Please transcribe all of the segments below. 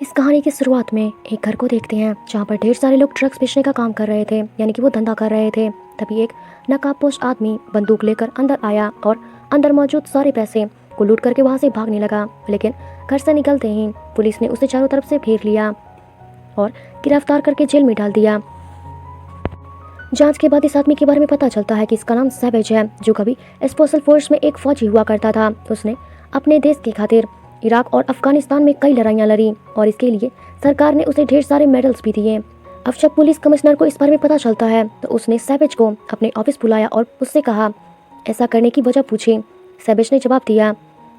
इस कहानी की शुरुआत में एक घर को देखते हैं जहाँ पर ढेर सारे लोग ड्रग्स बेचने का काम कर रहे थे, यानी कि वो धंधा कर रहे थे। तभी एक नकाबपोश आदमी बंदूक लेकर अंदर आया और अंदर मौजूद सारे पैसे को लूट करके वहाँ से भागने लगा। लेकिन घर से निकलते ही पुलिस ने उसे चारों तरफ से घेर लिया और गिरफ्तार करके जेल में डाल दिया। जांच के बाद इस आदमी के बारे में पता चलता है कि इसका नाम सैवेज है, जो कभी स्पेशल फोर्स में एक फौजी हुआ करता था। उसने अपने देश के खातिर इराक और अफगानिस्तान में कई लड़ाइयाँ लड़ी और इसके लिए सरकार ने उसे ढेर सारे मेडल्स भी दिए। अब जब पुलिस कमिश्नर को इस बारे में पता चलता है तो उसने सैवेज को अपने ऑफिस बुलाया और उससे कहा, ऐसा करने की वजह पूछी। सैवेज ने जवाब दिया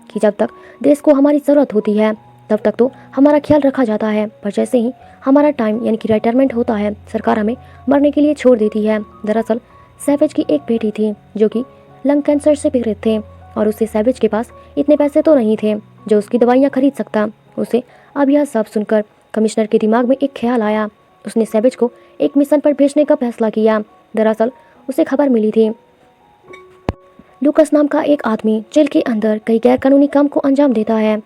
कि जब तक देश को हमारी ज़रूरत होती है तब तक तो हमारा ख्याल रखा जाता है, पर जैसे ही हमारा टाइम यानी कि रिटायरमेंट होता है सरकार हमें मरने के लिए छोड़ देती है। दरअसल सैवेज की एक बेटी थी जो कि लंग कैंसर से पीड़ित थे और उससे सैवेज के पास इतने पैसे तो नहीं थे जो उसकी दवाइयाँ खरीद सकता। उसे अब यह सब सुनकर कमिश्नर के दिमाग में एक ख्याल आया। उसने सैवेज को एक मिशन पर भेजने का फैसला किया। दरअसल उसे खबर मिली थी लूकस नाम का एक आदमी जेल के अंदर कई गैरकानूनी काम को अंजाम देता है।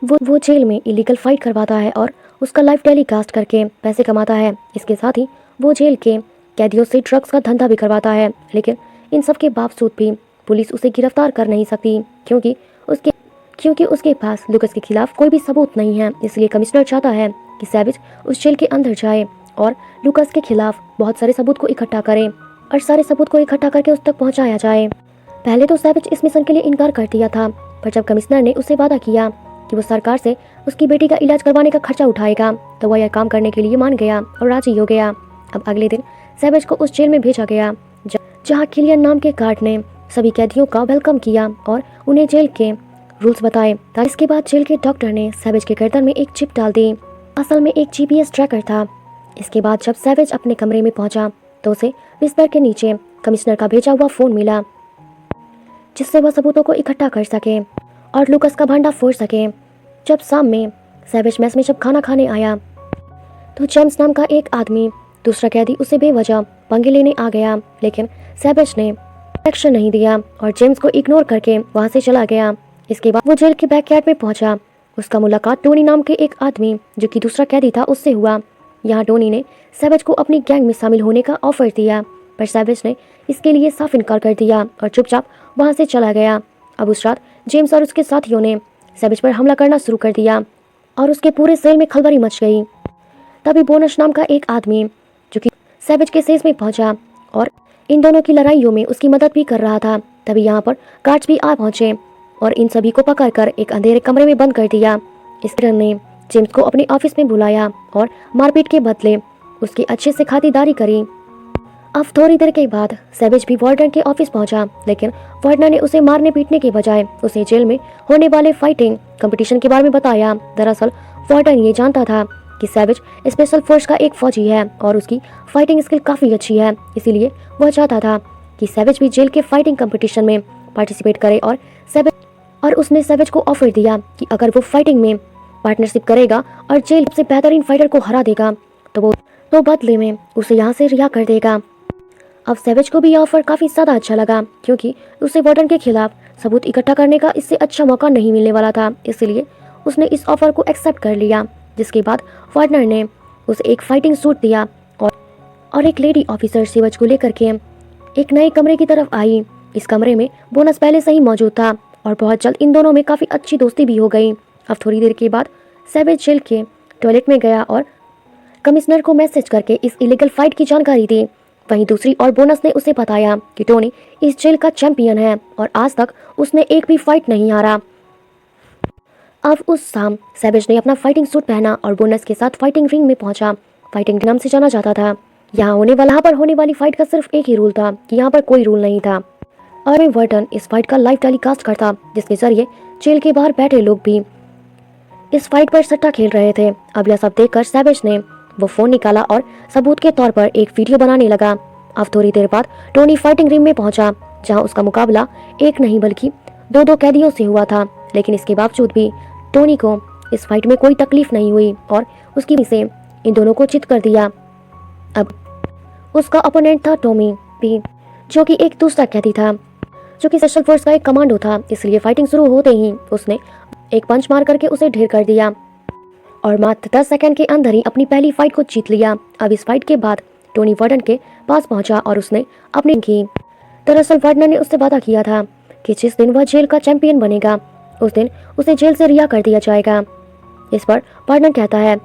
वो जेल में इलीगल फाइट करवाता है और उसका लाइव टेलीकास्ट करके पैसे कमाता है। इसके साथ ही वो जेल के कैदियों से ड्रग्स का धंधा भी करवाता है। लेकिन इन सब के बावजूद भी पुलिस उसे गिरफ्तार कर नहीं सकती क्योंकि उसके पास लूकस के खिलाफ कोई भी सबूत नहीं है। इसलिए कमिश्नर चाहता है कि सैवेज उस जेल के अंदर जाए और लूकस के खिलाफ बहुत सारे सबूत को इकट्ठा करे और सारे सबूत को इकट्ठा करके उस तक पहुंचाया जाए। पहले तो सैवेज इस मिशन के लिए इनकार कर दिया था, पर जब कमिश्नर ने उसे वादा किया कि वो सरकार से उसकी बेटी का इलाज करवाने का खर्चा उठाएगा तो वह यह काम करने के लिए मान गया और राजी हो गया। अब अगले दिन सैवेज को उस जेल में भेजा गया जहाँ किलियन नाम के गार्ड ने सभी कैदियों का वेलकम किया और उन्हें जेल के रूल्स बताए। इसके बाद जेल के डॉक्टर ने सैवेज के गर्दन में एक चिप डाल दी। असल में एक GPS ट्रैकर था। इसके बाद जब सैवेज अपने कमरे में पहुंचा तो उसे बिस्तर के नीचे कमिश्नर का भेजा हुआ फोन मिला, जिससे वह सबूतों को इकट्ठा कर सके और लूकस का भांडा फोड़ सके। जब शाम में सैवेज मेस में जब खाना खाने आया तो जेम्स नाम का एक आदमी दूसरा कैदी उसे बेवजह पंगे लेने आ गया, लेकिन सैवेज ने एक्शन नहीं दिया और जेम्स को इग्नोर करके वहां से चला गया। इसके बाद वो जेल के बैकयार्ड में पहुंचा। उसका मुलाकात टोनी नाम के एक आदमी जो कि दूसरा कैदी था उससे हुआ। यहाँ टोनी ने सैवेज को अपनी गैंग में शामिल होने का ऑफर दिया, पर सैवेज ने इसके लिए साफ इनकार कर दिया और चुपचाप वहां से चला गया। अब उस रात जेम्स और उसके साथियों ने सैवेज पर हमला करना शुरू कर दिया और उसके पूरे सेल में खलबली मच गई। तभी बोनस नाम का एक आदमी जो कि सैवेज के सेज में पहुंचा और इन दोनों की लड़ाइयों में उसकी मदद भी कर रहा था। तभी यहाँ पर गार्ड्स भी आ पहुंचे और इन सभी को पकड़कर एक अंधेरे कमरे में बंद कर दिया। इस तरह ने जेम्स को अपने ऑफिस में बुलाया और मारपीट के बदले उसकी अच्छे से खातिरदारी करी। अब थोड़ी देर के बाद सैवेज भी वार्डन के ऑफिस पहुंचा, लेकिन वार्डन ने उसे मारने पीटने के बजाय उसे जेल में होने वाले फाइटिंग कंपटीशन के बारे में बताया। दरअसल वार्डन ये जानता था कि सैवेज स्पेशल फोर्स का एक फौजी है और उसकी फाइटिंग स्किल काफ़ी अच्छी है, इसीलिए वह चाहता था कि सैवेज भी जेल के फाइटिंग कंपटीशन में पार्टिसिपेट करे और उसने सैवेज को ऑफर दिया कि अगर वो फाइटिंग में पार्टनरशिप करेगा और जेल से बेहतरीन फाइटर को हरा देगा तो बदले में उसे यहाँ से रिहा कर देगा। अब सैवेज को भी यह ऑफर काफ़ी ज़्यादा अच्छा लगा, क्योंकि उसे वार्डन के खिलाफ सबूत इकट्ठा करने का इससे अच्छा मौका नहीं मिलने वाला था। इसलिए उसने इस ऑफर को एक्सेप्ट कर लिया, जिसके बाद वार्डन ने उसे एक फाइटिंग सूट दिया और एक लेडी ऑफिसर सैवेज को लेकर के एक नए कमरे की तरफ आई। इस कमरे में बोनस पहले से ही मौजूद था और बहुत जल्द इन दोनों में काफ़ी अच्छी दोस्ती भी हो गई। अब थोड़ी देर के बाद सैवेज जेल के टॉयलेट में गया और कमिश्नर को मैसेज करके इस इलीगल फाइट की जानकारी दी। वहीं दूसरी ओर बोनस ने उसे बताया कि टोनी इस जेल का चैंपियन है और आज तक उसने एक भी फाइट नहीं हारा। अब उस शाम सैवेज ने अपना फाइटिंग सूट पहना और बोनस के साथ फाइटिंग रिंग में पहुंचा। फाइटिंग के नाम से जाना जाता था। यहाँ होने वाली फाइट का सिर्फ एक ही रूल था कि यहाँ पर कोई रूल नहीं था और वार्डन इस फाइट का लाइव टेलीकास्ट करता, जिसके जरिए जेल के बाहर बैठे लोग भी इस फाइट पर सट्टा खेल रहे थे। अब यह सब देखकर सैवेज ने वो फोन निकाला और सबूत के तौर पर एक वीडियो बनाने लगा। अब थोड़ी देर बाद टोनी फाइटिंग रिंग में पहुंचा, जहां उसका मुकाबला एक नहीं बल्कि दो कैदियों से हुआ था। लेकिन इसके बावजूद भी टोनी को इस फाइट में कोई तकलीफ नहीं हुई और उसकी से इन दोनों को चित कर दिया। अब उसका अपोनेंट था टॉमी भी, जो कि एक दूसरा कैदी था जो कि स्पेशल फोर्स का एक कमांडो था। इसलिए फाइटिंग शुरू होते ही उसने एक पंच मार करके उसे ढेर कर दिया और मात्र 10 सेकंड के अंदर ही अपनी पहली फाइट को जीत लिया। अब इस फाइट के बाद टोनी वार्डन के पास पहुंचा और उसने अपनी की। दरअसल वार्डन ने उससे वादा किया था कि जिस दिन वह जेल का चैंपियन बनेगा उस दिन उसे जेल से रिहा कर दिया जाएगा। इस पर वार्डन कहता है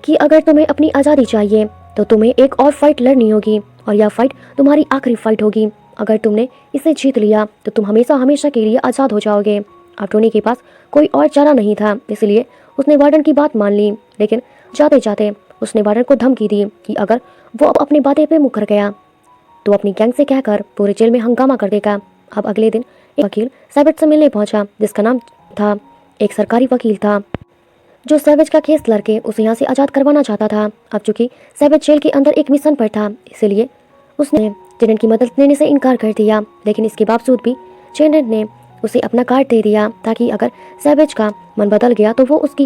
कि अगर तुम्हें अपनी आज़ादी चाहिए तो तुम्हें एक और फाइट लड़नी होगी और यह फाइट तुम्हारी आखिरी फाइट होगी। अगर तुमने इसे जीत लिया तो तुम हमेशा हमेशा के लिए आज़ाद हो जाओगे। अब टोनी के पास कोई और चारा नहीं था, इसलिए उसने वार्डन की बात मान ली। लेकिन जाते जाते उसने वार्डन को धमकी दी कि अगर वो अब अपनी बातें पे मुकर गया तो अपनी गैंग से कहकर पूरे जेल में हंगामा कर देगा। अब अगले दिन एक वकील सैवेज से मिलने पहुंचा, जिसका नाम था, एक सरकारी वकील था जो सैवेज का केस लड़के उसे यहाँ से आज़ाद करवाना चाहता था। अब चूंकि सैवेज जेल के अंदर एक मिशन पर था, इसलिए उसने जेनेट की मदद लेने से इनकार कर दिया। लेकिन इसके बावजूद भी जेनेट ने उसे अपना कार्ड दे दिया ताकि अगर सैवेज का मन बदल गया तो वो उसकी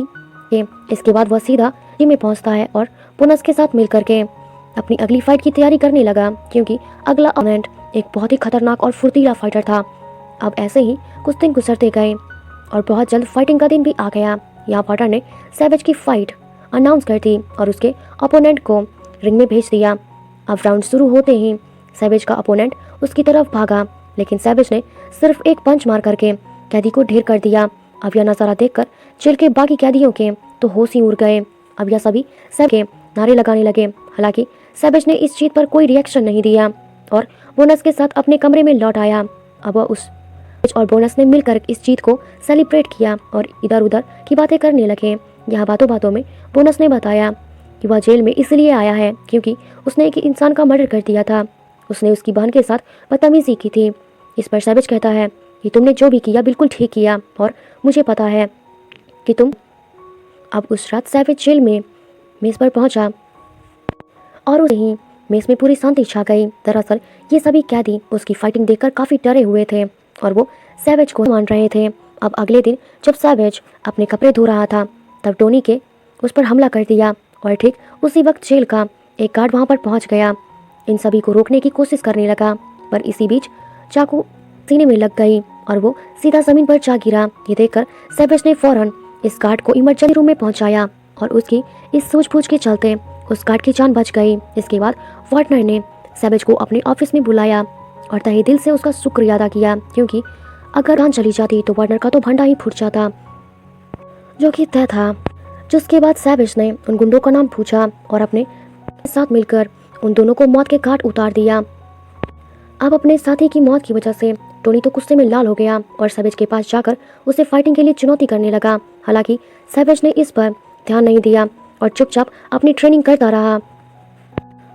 इसके बाद वह सीधा टीम में पहुंचता है और बोनस के साथ मिलकर के अपनी अगली फाइट की तैयारी करने लगा, क्योंकि अगला अपोनेंट एक बहुत ही खतरनाक और फुर्तीला फाइटर था। अब ऐसे ही कुछ दिन गुजरते गए और बहुत जल्द फाइटिंग का दिन भी आ गया। यहाँ वार्डन ने सैवेज की फाइट अनाउंस कर दी और उसके अपोनेंट को रिंग में भेज दिया। अब राउंड शुरू होते ही सैवेज का अपोनेंट उसकी तरफ भागा, लेकिन सैवेज ने सिर्फ एक पंच मार करके कैदी को ढेर कर दिया। अब यह नज़ारा देखकर जेल के बाकी कैदियों के तो होश ही उड़ गए। अब यह सभी सैवेज के नारे लगाने लगे। हालांकि सैवेज ने इस जीत पर कोई रिएक्शन नहीं दिया और बोनस के साथ अपने कमरे में लौट आया। अब उस और बोनस ने मिलकर इस जीत को सेलिब्रेट किया और इधर उधर की बातें करने लगे। यहाँ बातों बातों में बोनस ने बताया कि वह जेल में इसलिए आया है क्योंकि उसने एक इंसान का मर्डर कर दिया था। उसने उसकी बहन के साथ बदतमीजी की थी। इस पर सैवेज कहता है कि तुमने जो भी किया बिल्कुल ठीक किया और मुझे पता है कि तुम। अब उस रात सैवेज जेल में मेज पर पहुंचा और उसे ही मेज में पूरी शांति छा गई। दरअसल ये सभी कैदी उसकी फाइटिंग देखकर काफ़ी डरे हुए थे और वो सैवेज को मान रहे थे। अब अगले दिन जब सैवेज अपने कपड़े धो रहा था तब टोनी के उस पर हमला कर दिया और ठीक उसी वक्त जेल का एक गार्ड वहाँ पर पहुँच गया। इन सभी को रोकने की कोशिश करने लगा, पर इसी बीच चाकू सीने में लग गई और वो सीधा जमीन पर जा गिरा। ये देखकर सैवेज ने फौरन इस गार्ड को इमरजेंसी रूम में पहुंचाया और उसकी इस सूझबूझ के चलते उस गार्ड की जान बच गई। इसके बाद वार्डनर ने सैवेज को अपने ऑफिस में बुलाया और तहे दिल से उसका शुक्रिया अदा किया, क्योंकि अगर जान चली जाती तो वार्डनर का तो भंडा ही फूट जाता, जो कि तय था। जिसके बाद सैवेज ने उन गुंडों का नाम पूछा और अपने साथ मिलकर उन दोनों को मौत के घाट उतार दिया। अब अपने साथी की मौत की वजह से टोनी तो गुस्से में लाल हो गया और सैवेज के पास जाकर उसे फाइटिंग के लिए चुनौती करने लगा। हालांकि सैवेज ने इस पर ध्यान नहीं दिया और चुपचाप अपनी ट्रेनिंग करता रहा।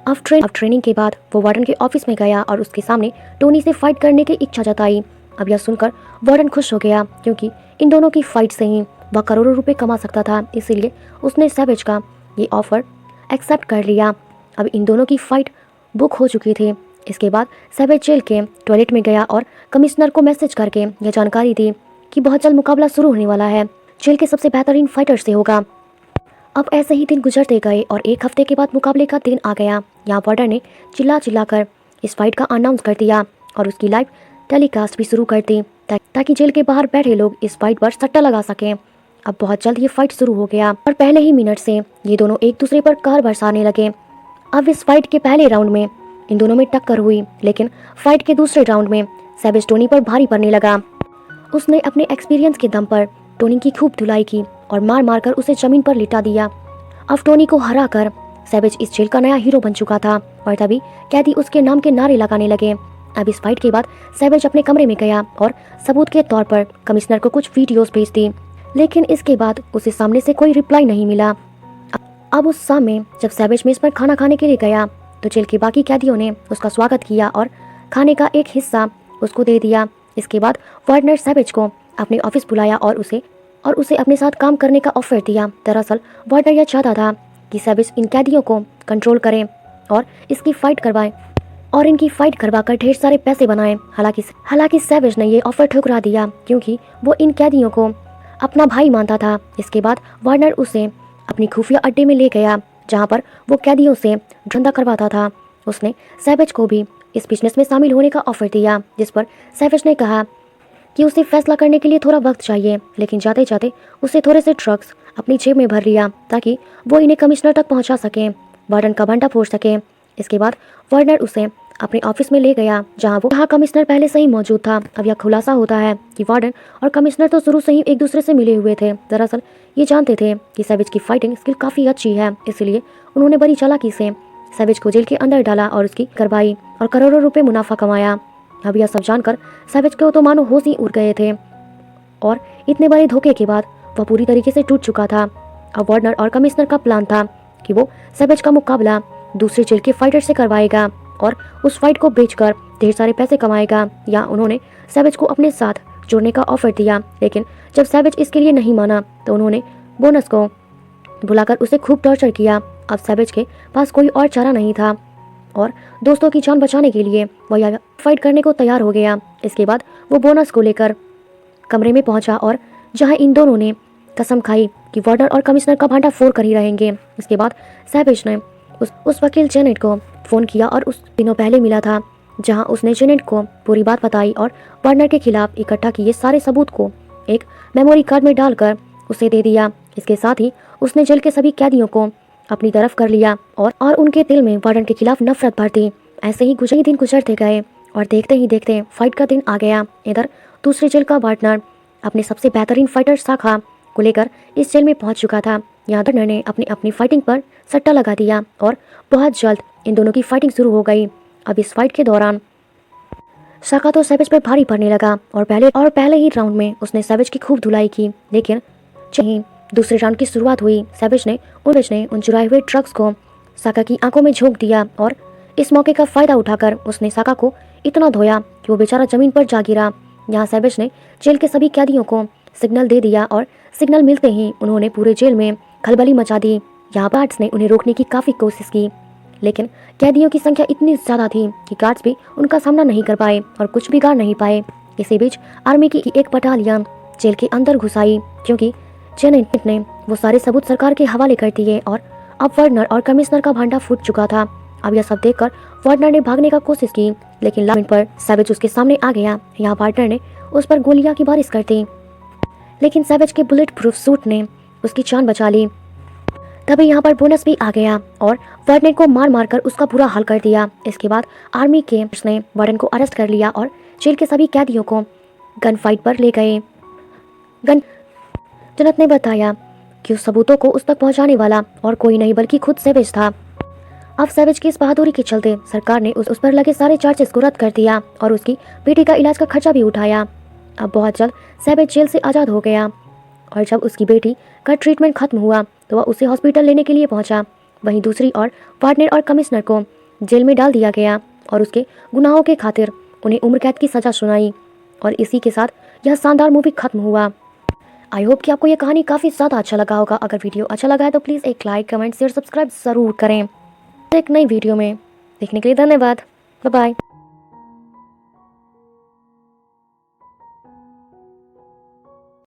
अब ट्रेनिंग के बाद वो वार्डन के ऑफिस में गया और उसके सामने टोनी से फाइट करने की इच्छा जताई। अब यह सुनकर वार्डन खुश हो गया, क्योंकि इन दोनों की फाइट से ही वह करोड़ों रुपए कमा सकता था। इसीलिए उसने सैवेज का ये ऑफर एक्सेप्ट कर लिया। अब इन दोनों की फाइट बुक हो चुकी थी। इसके बाद सैवेज जेल के टॉयलेट में गया और कमिश्नर को मैसेज करके यह जानकारी दी कि बहुत जल्द मुकाबला शुरू होने वाला है, जेल के सबसे बेहतरीन फाइटर से होगा। अब ऐसे ही दिन गुजरते गए और एक हफ्ते के बाद मुकाबले का दिन आ गया। यहाँ वार्डन ने चिल्ला कर इस फाइट का अनाउंस कर दिया और उसकी लाइव टेलीकास्ट भी शुरू कर दी ताकि जेल के बाहर बैठे लोग इस फाइट पर सट्टा लगा सकें। अब बहुत जल्द ये फाइट शुरू हो गया और पहले ही मिनट से ये दोनों एक दूसरे पर कहर बरसाने लगे। अब इस फाइट के पहले राउंड में इन दोनों में टक्कर हुई, लेकिन फाइट के दूसरे राउंड में सैवेज टोनी पर भारी पड़ने लगा। उसने अपने एक्सपीरियंस के दम पर टोनी की खूब धुलाई की और मार मार कर उसे जमीन पर लिटा दिया। अब टोनी को हरा कर सैवेज इस जेल का नया हीरो बन चुका था और तभी कैदी उसके नाम के नारे लगाने लगे। अब इस फाइट के बाद सैवेज अपने कमरे में गया और सबूत के तौर पर कमिश्नर को कुछ वीडियोस भेज दी, लेकिन इसके बाद उसे सामने से कोई रिप्लाई नहीं मिला। अब उस शाम में जब सैवेज मेज पर खाना खाने के लिए गया तो जेल के बाकी कैदियों ने उसका स्वागत किया और खाने का एक हिस्सा उसको दे दिया। इसके बाद वार्डनर सैवेज को अपने ऑफिस बुलाया और उसे अपने साथ काम करने का ऑफर दिया। दरअसल वार्डनर यह चाहता था कि सैवेज इन कैदियों को कंट्रोल करें और इनकी फाइट करवाकर ढेर सारे पैसे बनाएं। हालांकि सैवेज ने ये ऑफर ठुकरा दिया, क्योंकि वो इन कैदियों को अपना भाई मानता था। इसके बाद वार्डनर उसे अपनी खुफिया अड्डे में ले गया, जहाँ पर वो कैदियों से धंधा करवाता था। उसने सैवेज को भी इस बिजनेस में शामिल होने का ऑफर दिया, जिस पर सैवेज ने कहा कि उसे फैसला करने के लिए थोड़ा वक्त चाहिए, लेकिन जाते जाते उसे थोड़े से ड्रग्स अपनी जेब में भर लिया ताकि वो इन्हें कमिश्नर तक पहुंचा सके, वार्डन का भंडा फोड़ सके। इसके बाद वार्डन उसे अपने ऑफिस में ले गया जहाँ कमिश्नर पहले से ही मौजूद था। अब यह खुलासा होता है कि वार्डन और कमिश्नर तो शुरू से ही एक दूसरे से मिले हुए थे। दरअसल ये जानते थे कि सैवेज की फाइटिंग स्किल काफ़ी अच्छी है, इसलिए उन्होंने बड़ी चालाकी से सैवेज को जेल के अंदर डाला और उसकी करवाई और करोड़ों रुपए मुनाफा कमाया। अब यह सब जानकर सैवेज को तो मानो होश ही उड़ गए थे और इतने बड़े धोखे के बाद वह पूरी तरीके से टूट चुका था। अब वार्डनर और कमिश्नर का प्लान था कि वो सैवेज का मुकाबला दूसरे जेल के फाइटर से करवाएगा और उस फाइट को बेचकर ढेर सारे पैसे कमाएगा। या उन्होंने सैवेज को अपने साथ जोड़ने का ऑफर दिया, लेकिन जब सैवेज इसके लिए नहीं माना तो उन्होंने बोनस को बुलाकर उसे खूब टॉर्चर किया। अब सैवेज के पास कोई और चारा नहीं था और दोस्तों की जान बचाने के लिए वह यह फाइट करने को तैयार हो गया। इसके बाद वो बोनस को लेकर कमरे में पहुंचा और जहां इन दोनों ने कसम खाई कि वार्डन और कमिश्नर का भांडा फोड़ कर ही रहेंगे। इसके बाद सैवेज ने उस वकील जेनेट को फ़ोन किया और उस दिनों पहले मिला था, जहां उसने जेनेट को पूरी बात बताई और वार्डनर के खिलाफ इकट्ठा किए सारे सबूत को एक मेमोरी कार्ड में डालकर उसे दे दिया। इसके साथ ही उसने जेल के सभी कैदियों को अपनी तरफ कर लिया और उनके दिल में वार्डन के खिलाफ नफरत भर दी। ऐसे ही दिन गुजरते गए और देखते ही देखते फाइट का दिन आ गया। इधर दूसरे जेल का वार्डनर अपने सबसे बेहतरीन फाइटर शाखा को लेकर इस जेल में पहुंच चुका था। यहाँ वार्डनर ने अपनी फाइटिंग पर सट्टा लगा दिया और बहुत जल्द इन दोनों की फाइटिंग शुरू हो गई। अब इस फाइट के दौरान शाखा तो सैवेज पर भारी पड़ने लगा और पहले ही राउंड में उसने सैवेज की खूब धुलाई की, लेकिन जहीं दूसरे राउंड की शुरुआत हुई सैवेज ने उन चुराए हुए ड्रग्स को शाखा की आंखों में झोंक दिया और इस मौके का फायदा उठाकर उसने शाखा को इतना धोया कि वो बेचारा जमीन पर जा गिरा। यहाँ सैवेज ने जेल के सभी कैदियों को सिग्नल दे दिया और सिग्नल मिलते ही उन्होंने पूरे जेल में खलबली मचा दी। यहाँ गार्ड्स ने उन्हें रोकने की काफ़ी कोशिश की, लेकिन कैदियों की संख्या इतनी ज़्यादा थी कि गार्ड्स भी उनका सामना नहीं कर पाए और कुछ बिगाड़ नहीं पाए। इसी बीच आर्मी की एक बटालियन जेल के अंदर घुस आई, क्योंकि जेनेट ने वो सारे सबूत सरकार के हवाले कर दिए और अब वार्डनर और कमिश्नर का भांडा फूट चुका था। अब यह सब देखकर वार्डनर ने भागने का कोशिश की, लेकिन लास्ट पर सैवेज उसके सामने आ गया। यहाँ वार्डनर ने उस पर गोलियां की बारिश कर दी, लेकिन सैवेज के बुलेट प्रूफ सूट ने उसकी जान बचा ली। तभी यहाँ पर बोनस भी आ गया और वार्डन को मार कर उसका बुरा हाल कर दिया। इसके बाद आर्मी के ने वार्डन को अरेस्ट कर लिया और जेल के सभी कैदियों को गन फाइट पर ले गए। जन्नत ने बताया कि उस सबूतों को उस तक पहुंचाने वाला और कोई नहीं बल्कि खुद सैवेज था। अब सैवेज की इस बहादुरी के चलते सरकार ने उस पर लगे सारे चार्जेस को रद्द कर दिया और उसकी बेटी का इलाज का खर्चा भी उठाया। अब बहुत जल्द सैवेज जेल से आज़ाद हो गया और जब उसकी बेटी का ट्रीटमेंट खत्म हुआ तो वह उसे हॉस्पिटल लेने के लिए पहुंचा। वहीं दूसरी ओर वार्डनर और कमिश्नर को जेल में डाल दिया गया और उसके गुनाहों के खातिर उन्हें उम्र कैद की सज़ा सुनाई। और इसी के साथ यह शानदार मूवी खत्म हुआ। आई होप कि आपको यह कहानी काफ़ी ज़्यादा अच्छा लगा होगा। अगर वीडियो अच्छा लगा है तो प्लीज़ एक लाइक, कमेंट, शेयर, सब्सक्राइब ज़रूर करें। एक नई वीडियो में देखने के लिए धन्यवाद। Bye bye.